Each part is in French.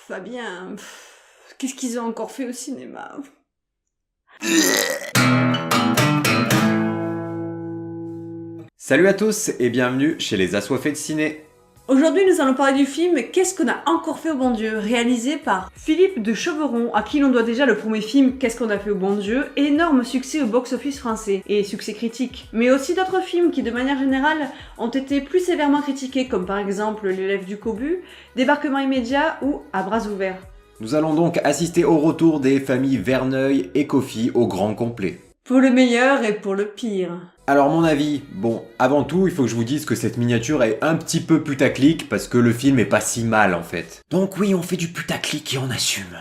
Fabien, qu'est-ce qu'ils ont encore fait au cinéma? Salut à tous et bienvenue chez les Assoiffés de Ciné. Aujourd'hui, nous allons parler du film Qu'est-ce qu'on a encore fait au bon Dieu, réalisé par Philippe de Cheveron, à qui l'on doit déjà le premier film Qu'est-ce qu'on a fait au bon Dieu, énorme succès au box-office français, et succès critique. Mais aussi d'autres films qui, de manière générale, ont été plus sévèrement critiqués, comme par exemple L'élève du Cobu, Débarquement immédiat ou À bras ouverts. Nous allons donc assister au retour des familles Verneuil et Coffy au grand complet. Pour le meilleur et pour le pire. Alors mon avis, bon, avant tout, il faut que je vous dise que cette miniature est un petit peu putaclic parce que le film est pas si mal en fait. Donc oui, on fait du putaclic et on assume.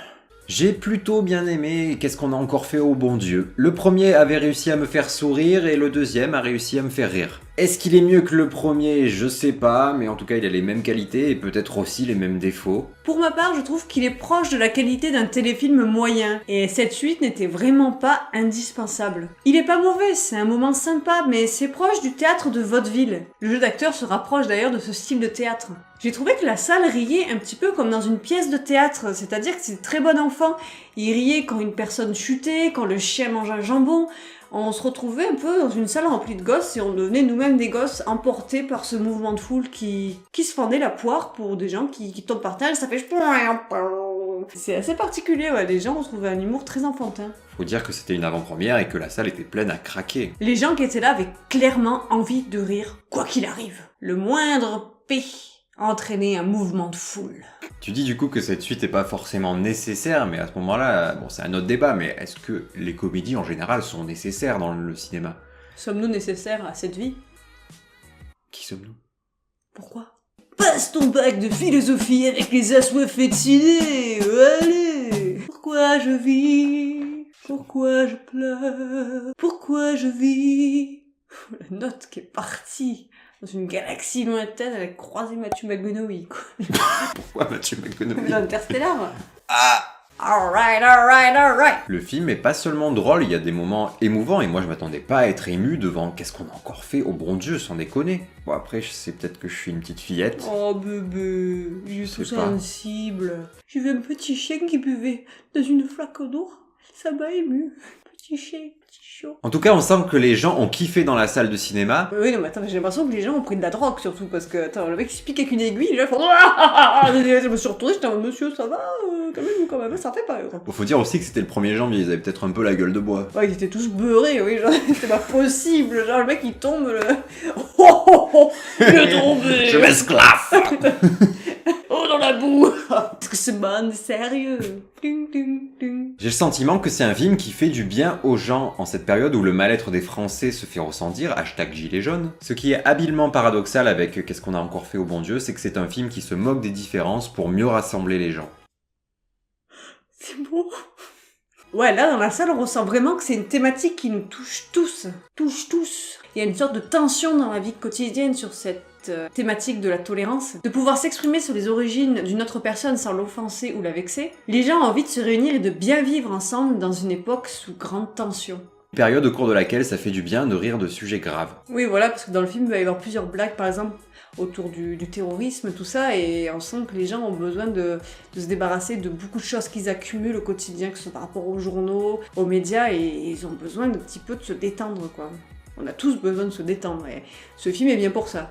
J'ai plutôt bien aimé Qu'est-ce qu'on a encore fait au bon Dieu. Le premier avait réussi à me faire sourire et le deuxième a réussi à me faire rire. Est-ce qu'il est mieux que le premier? Je sais pas, mais en tout cas il a les mêmes qualités et peut-être aussi les mêmes défauts. Pour ma part, je trouve qu'il est proche de la qualité d'un téléfilm moyen, et cette suite n'était vraiment pas indispensable. Il est pas mauvais, c'est un moment sympa, mais c'est proche du théâtre de vaudeville. Le jeu d'acteur se rapproche d'ailleurs de ce style de théâtre. J'ai trouvé que la salle riait un petit peu comme dans une pièce de théâtre, c'est-à-dire que c'est très bon enfant. Il riait quand une personne chutait, quand le chien mangeait un jambon. On se retrouvait un peu dans une salle remplie de gosses et on devenait nous-mêmes des gosses emportés par ce mouvement de foule qui se fendait la poire pour des gens qui tombent par terre et ça fait... C'est assez particulier, ouais. Les gens ont trouvé un humour très enfantin. Faut dire que c'était une avant-première et que la salle était pleine à craquer. Les gens qui étaient là avaient clairement envie de rire, quoi qu'il arrive. Le moindre P entraînait un mouvement de foule. Tu dis du coup que cette suite est pas forcément nécessaire, mais à ce moment-là, bon c'est un autre débat, mais est-ce que les comédies en général sont nécessaires dans le cinéma? Sommes-nous nécessaires à cette vie? Qui sommes-nous? Pourquoi? Passe ton bac de philosophie avec les assoiffés de ciné, allez! Pourquoi je vis? Pourquoi je pleure? Pourquoi je vis? La note qui est partie dans une galaxie lointaine, elle a croisé Matthew McConaughey, quoi. Pourquoi Matthew McConaughey? L'Interstellar. Ah! Alright. Le film est pas seulement drôle, il y a des moments émouvants et moi je m'attendais pas à être ému devant Qu'est-ce qu'on a encore fait au bon Dieu, sans déconner. Bon après, c'est peut-être que je suis une petite fillette. Oh bébé, je suis sais pas. sensible. J'ai vu un petit chien qui buvait dans une flaque d'eau, ça m'a ému. Petit chien, petit chaud. En tout cas, on sent que les gens ont kiffé dans la salle de cinéma. Oui, non, mais attends, j'ai l'impression que les gens ont pris de la drogue, surtout, parce que, attends, le mec il se pique avec une aiguille, les gens font... Je me suis retournée, j'étais en mode, monsieur, ça va, quand même, ça fait pas, quoi. Bon, faut dire aussi que c'était le 1er janvier, ils avaient peut-être un peu la gueule de bois. Ouais, ils étaient tous beurrés, oui, genre, c'est pas possible, genre, le mec il tombe, il est tombé. Je m'esclaffe. Oh, dans la boue. Est-ce que c'est bon, sérieux? Ding, ding, ding. J'ai le sentiment que c'est un film qui fait du bien aux gens en cette période où le mal-être des Français se fait ressentir, #Gilets jaunes. Ce qui est habilement paradoxal avec Qu'est-ce qu'on a encore fait au bon Dieu, c'est que c'est un film qui se moque des différences pour mieux rassembler les gens. C'est beau. Ouais, là, dans la salle, on ressent vraiment que c'est une thématique qui nous touche tous. Touche tous. Il y a une sorte de tension dans la vie quotidienne sur cette thématique de la tolérance. De pouvoir s'exprimer sur les origines d'une autre personne sans l'offenser ou la vexer. Les gens ont envie de se réunir et de bien vivre ensemble dans une époque sous grande tension. Une période au cours de laquelle ça fait du bien de rire de sujets graves. Oui, voilà, parce que dans le film, il va y avoir plusieurs blagues, par exemple, autour du terrorisme, tout ça, et on sent que les gens ont besoin de se débarrasser de beaucoup de choses qu'ils accumulent au quotidien, que ce soit par rapport aux journaux, aux médias, et ils ont besoin un petit peu de se détendre, quoi. On a tous besoin de se détendre, et ce film est bien pour ça.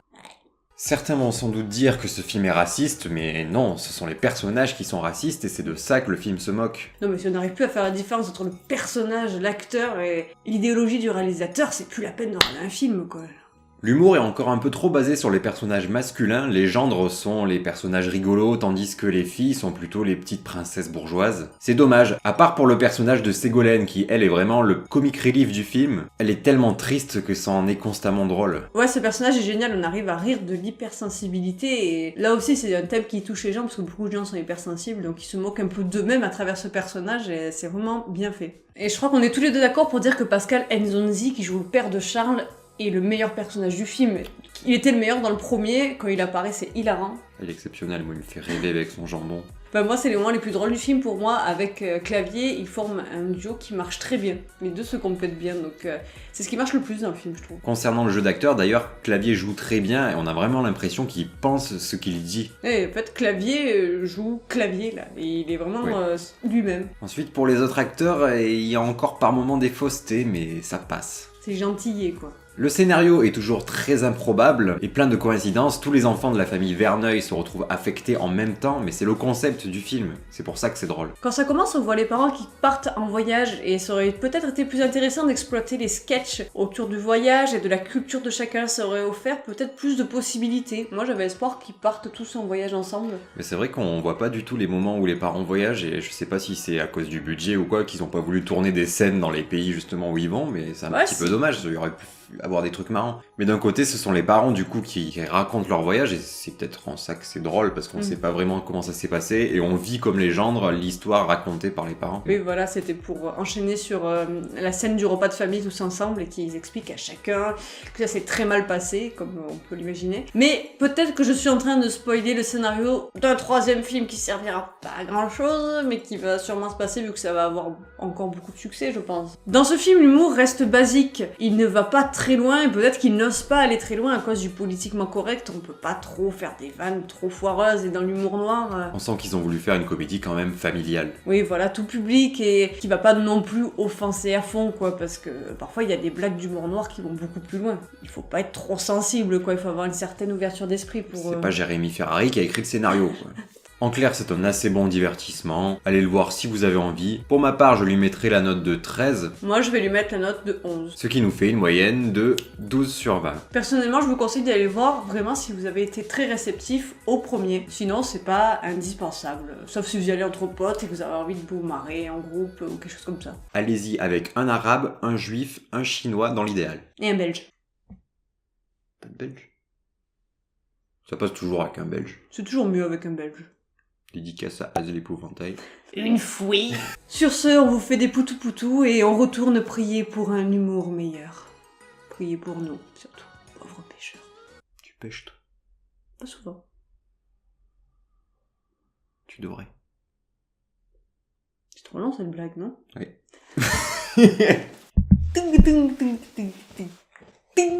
Certains vont sans doute dire que ce film est raciste, mais non, ce sont les personnages qui sont racistes et c'est de ça que le film se moque. Non mais si on n'arrive plus à faire la différence entre le personnage, l'acteur et l'idéologie du réalisateur, c'est plus la peine de regarder un film, quoi. L'humour est encore un peu trop basé sur les personnages masculins, les gendres sont les personnages rigolos, tandis que les filles sont plutôt les petites princesses bourgeoises. C'est dommage, à part pour le personnage de Ségolène, qui elle est vraiment le comic relief du film, elle est tellement triste que ça en est constamment drôle. Ouais, ce personnage est génial, on arrive à rire de l'hypersensibilité, et là aussi c'est un thème qui touche les gens, parce que beaucoup de gens sont hypersensibles, donc ils se moquent un peu d'eux-mêmes à travers ce personnage, et c'est vraiment bien fait. Et je crois qu'on est tous les deux d'accord pour dire que Pascal Nzonzi, qui joue le père de Charles, est le meilleur personnage du film. Il était le meilleur dans le premier, quand il apparaît c'est hilarant. Il est exceptionnel, moi il me fait rêver avec son jambon. Bah moi, c'est les moments les plus drôles du film pour moi. Avec Clavier, ils forment un duo qui marche très bien. Les deux se complètent bien, donc c'est ce qui marche le plus dans le film, je trouve. Concernant le jeu d'acteur, d'ailleurs, Clavier joue très bien et on a vraiment l'impression qu'il pense ce qu'il dit. Et en fait, Clavier joue Clavier, là. Et il est vraiment lui-même. Ensuite, pour les autres acteurs, il y a encore par moments des faussetés, mais ça passe. C'est gentillé, quoi. Le scénario est toujours très improbable et plein de coïncidences. Tous les enfants de la famille Verneuil se retrouvent affectés en même temps, mais c'est le concept du film. C'est pour ça que c'est drôle. Quand ça commence, on voit les parents qui partent en voyage et ça aurait peut-être été plus intéressant d'exploiter les sketchs autour du voyage et de la culture de chacun. Ça aurait offert peut-être plus de possibilités. Moi, j'avais espoir qu'ils partent tous en voyage ensemble. Mais c'est vrai qu'on voit pas du tout les moments où les parents voyagent et je sais pas si c'est à cause du budget ou quoi qu'ils ont pas voulu tourner des scènes dans les pays justement où ils vont, mais c'est un petit peu dommage. Il y aurait pu avoir des trucs marrants. Mais d'un côté, ce sont les parents du coup qui racontent leur voyage et c'est peut-être en ça que c'est drôle parce qu'on sait pas vraiment comment ça s'est passé et on vit comme légende l'histoire racontée par les parents. Oui, voilà, c'était pour enchaîner sur la scène du repas de famille tous ensemble et qu'ils expliquent à chacun que ça s'est très mal passé, comme on peut l'imaginer. Mais peut-être que je suis en train de spoiler le scénario d'un troisième film qui servira pas à grand chose, mais qui va sûrement se passer vu que ça va avoir encore beaucoup de succès, je pense. Dans ce film, l'humour reste basique. Il ne va pas très loin et peut-être qu'il n'ose pas aller très loin à cause du politiquement correct. On peut pas trop faire des vannes trop foireuses et dans l'humour noir. On sent qu'ils ont voulu faire une comédie quand même familiale. Oui, voilà, tout public et qui va pas non plus offenser à fond, quoi, parce que parfois il y a des blagues d'humour noir qui vont beaucoup plus loin. Il faut pas être trop sensible, quoi, il faut avoir une certaine ouverture d'esprit pour... C'est pas Jérémy Ferrari qui a écrit le scénario, quoi. En clair, c'est un assez bon divertissement. Allez le voir si vous avez envie. Pour ma part, je lui mettrai la note de 13. Moi, je vais lui mettre la note de 11. Ce qui nous fait une moyenne de 12 sur 20. Personnellement, je vous conseille d'aller le voir vraiment si vous avez été très réceptif au premier. Sinon, c'est pas indispensable. Sauf si vous y allez entre potes et que vous avez envie de vous marrer en groupe ou quelque chose comme ça. Allez-y avec un arabe, un juif, un chinois dans l'idéal. Et un belge. Pas de belge? Ça passe toujours avec un belge. C'est toujours mieux avec un belge. Dédicace à Az l'épouvantail. Une fouille. Sur ce, on vous fait des poutous-poutous et on retourne prier pour un humour meilleur. Priez pour nous, surtout, pauvres pêcheurs. Tu pêches, toi? Pas souvent. Tu devrais. C'est trop long cette blague, non? Oui. Ting, ting, ting, ting, ting, ting.